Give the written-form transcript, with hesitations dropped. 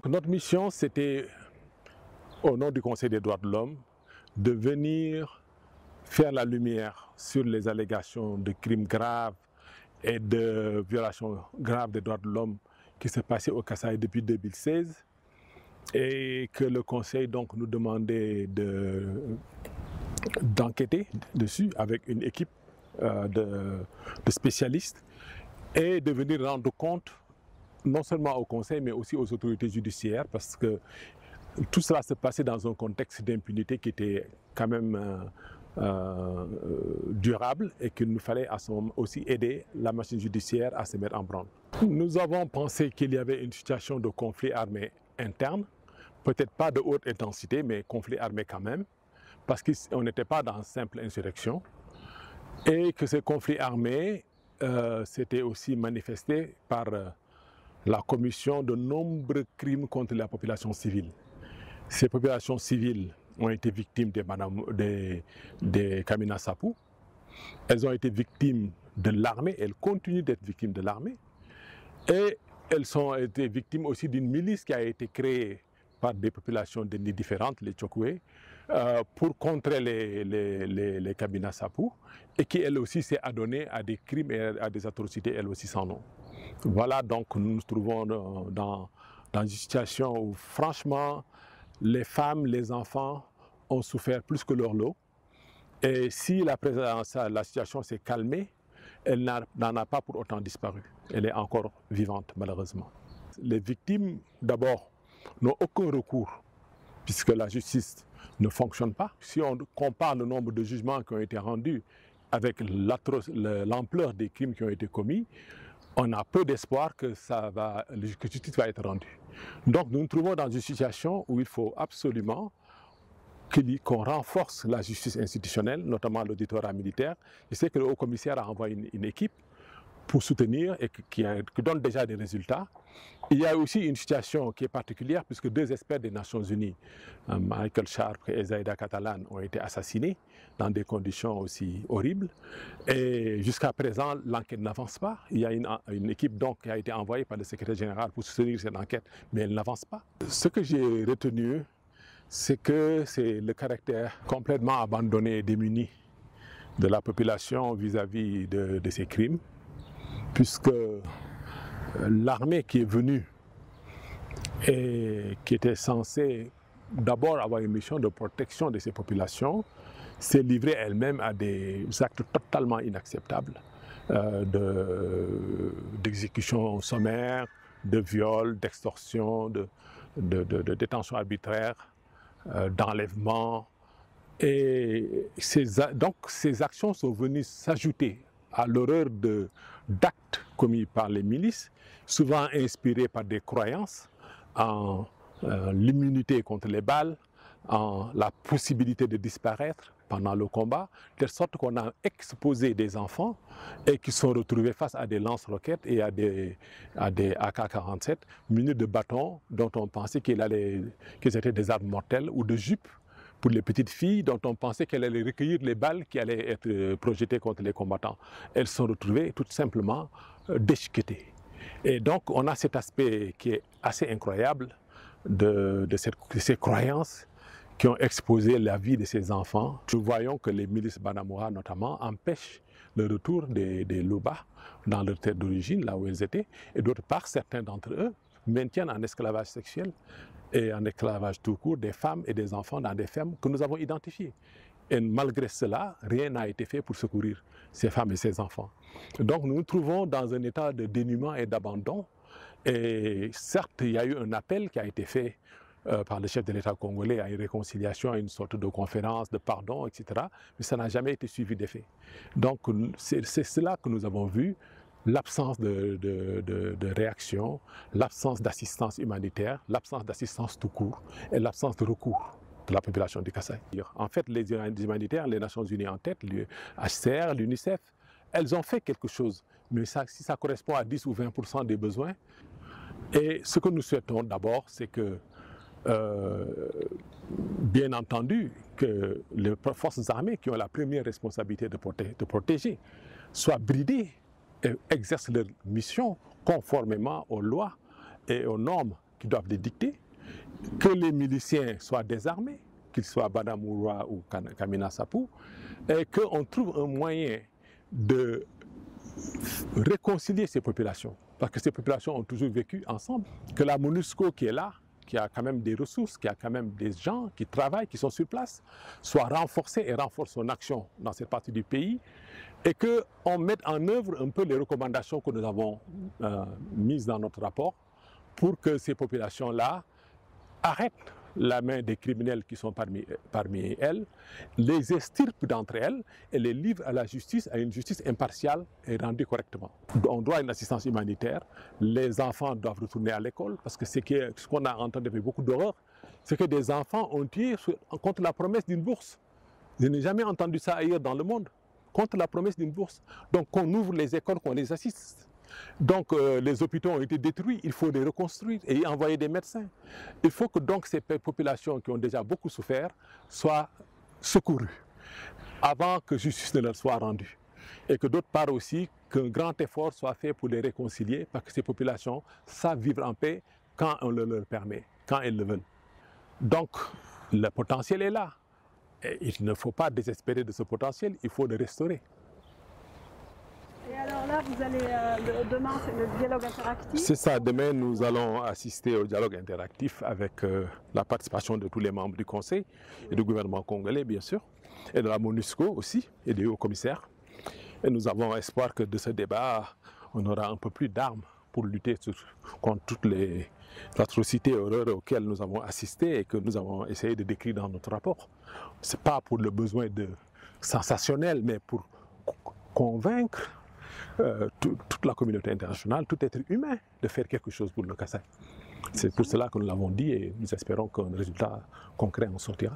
Notre mission, c'était, au nom du Conseil des droits de l'homme, de venir faire la lumière sur les allégations de crimes graves et de violations graves des droits de l'homme qui se passaient au Kasaï depuis 2016 et que le Conseil donc nous demandait d'enquêter dessus avec une équipe de spécialistes et de venir rendre compte non seulement au Conseil mais aussi aux autorités judiciaires parce que tout cela se passait dans un contexte d'impunité qui était quand même durable et qu'il nous fallait à ce moment aussi aider la machine judiciaire à se mettre en branle. Nous avons pensé qu'il y avait une situation de conflit armé interne, peut-être pas de haute intensité, mais conflit armé quand même, parce qu'on n'était pas dans simple insurrection, et que ce conflit armé s'était aussi manifesté par la commission de nombreux crimes contre la population civile. Ces populations civiles ont été victimes des Kamina Sapou, elles ont été victimes de l'armée, elles continuent d'être victimes de l'armée, et elles ont été victimes aussi d'une milice qui a été créée par des populations d'ethnies différentes, les Tchokoué, pour contrer les Kamina Sapou, et qui elle aussi s'est adonnée à des crimes et à des atrocités, elle aussi sans nom. Voilà, donc nous nous trouvons dans une situation où franchement, les femmes, les enfants ont souffert plus que leur lot. Et si la situation s'est calmée, elle n'en a pas pour autant disparu. Elle est encore vivante, malheureusement. Les victimes, d'abord, n'ont aucun recours, puisque la justice ne fonctionne pas. Si on compare le nombre de jugements qui ont été rendus avec l'ampleur des crimes qui ont été commis, on a peu d'espoir que justice va être rendue. Donc nous nous trouvons dans une situation où il faut absolument qu'on renforce la justice institutionnelle, notamment l'auditorat militaire. Je sais que le haut-commissaire a envoyé une équipe pour soutenir et qui donne déjà des résultats. Il y a aussi une situation qui est particulière puisque deux experts des Nations Unies, Michael Sharp et Zaida Catalan, ont été assassinés dans des conditions aussi horribles. Et jusqu'à présent, l'enquête n'avance pas. Il y a une équipe donc qui a été envoyée par le secrétaire général pour soutenir cette enquête, mais elle n'avance pas. Ce que j'ai retenu, c'est que c'est le caractère complètement abandonné et démuni de la population vis-à-vis de ces crimes, puisque l'armée qui est venue et qui était censée d'abord avoir une mission de protection de ces populations, s'est livrée elle-même à des actes totalement inacceptables d'exécution sommaire, de viol, d'extorsion, de détention arbitraire, d'enlèvement. Et donc ces actions sont venues s'ajouter à l'horreur d'actes commis par les milices, souvent inspirés par des croyances en l'immunité contre les balles, en la possibilité de disparaître pendant le combat, de sorte qu'on a exposé des enfants et qui sont retrouvés face à des lance-roquettes et à des AK-47 munis de bâtons dont on pensait qu'ils étaient des armes mortelles ou de jupes pour les petites filles dont on pensait qu'elles allaient recueillir les balles qui allaient être projetées contre les combattants. Elles sont retrouvées tout simplement déchiquetées. Et donc on a cet aspect qui est assez incroyable de ces croyances qui ont exposé la vie de ces enfants. Nous voyons que les milices Banamoura notamment empêchent le retour des Luba dans leur terre d'origine, là où elles étaient, et d'autre part, certains d'entre eux maintiennent en esclavage sexuel et en esclavage tout court des femmes et des enfants dans des fermes que nous avons identifiées. Et malgré cela, rien n'a été fait pour secourir ces femmes et ces enfants. Donc nous nous trouvons dans un état de dénuement et d'abandon. Et certes, il y a eu un appel qui a été fait par le chef de l'État congolais à une réconciliation, à une sorte de conférence, de pardon, etc. Mais ça n'a jamais été suivi d'effet. Donc c'est cela que nous avons vu, l'absence de réaction, l'absence d'assistance humanitaire, l'absence d'assistance tout court et l'absence de recours de la population du Kasaï. En fait, les humanitaires, les Nations Unies en tête, l'UNHCR, l'UNICEF, elles ont fait quelque chose, mais si ça correspond à 10 ou 20% des besoins. Et ce que nous souhaitons d'abord, c'est que, bien entendu, que les forces armées qui ont la première responsabilité de protéger soient bridées et exercent leur mission conformément aux lois et aux normes qui doivent les dicter, que les miliciens soient désarmés, qu'ils soient Badamoura ou Kamina Sapou, et qu'on trouve un moyen de réconcilier ces populations, parce que ces populations ont toujours vécu ensemble, que la MONUSCO qui est là, qui a quand même des ressources, qui a quand même des gens qui travaillent, qui sont sur place, soit renforcée et renforce son action dans cette partie du pays, et qu'on mette en œuvre un peu les recommandations que nous avons mises dans notre rapport pour que ces populations-là arrêtent la main des criminels qui sont parmi elles, les extirpent d'entre elles et les livrent à la justice, à une justice impartiale et rendue correctement. On doit une assistance humanitaire, les enfants doivent retourner à l'école parce que ce qu'on a entendu avec beaucoup d'horreur, c'est que des enfants ont tué contre la promesse d'une bourse. Je n'ai jamais entendu ça ailleurs dans le monde, contre la promesse d'une bourse. Donc qu'on ouvre les écoles, qu'on les assiste. Donc les hôpitaux ont été détruits, il faut les reconstruire et y envoyer des médecins. Il faut que donc ces populations qui ont déjà beaucoup souffert soient secourues avant que justice ne leur soit rendue. Et que d'autre part aussi, qu'un grand effort soit fait pour les réconcilier parce que ces populations savent vivre en paix quand on le leur permet, quand elles le veulent. Donc le potentiel est là. Et il ne faut pas désespérer de ce potentiel, il faut le restaurer. Et alors là, vous allez, demain, c'est le dialogue interactif? C'est ça, demain nous allons assister au dialogue interactif avec la participation de tous les membres du Conseil et du gouvernement congolais, bien sûr, et de la MONUSCO aussi, et des hauts commissaires. Et nous avons espoir que de ce débat, on aura un peu plus d'armes pour lutter contre toutes les atrocités et horreurs auxquelles nous avons assisté et que nous avons essayé de décrire dans notre rapport. Ce n'est pas pour le besoin de sensationnel, mais pour convaincre toute la communauté internationale, tout être humain, de faire quelque chose pour le Kasaï. C'est pour cela que nous l'avons dit et nous espérons qu'un résultat concret en sortira.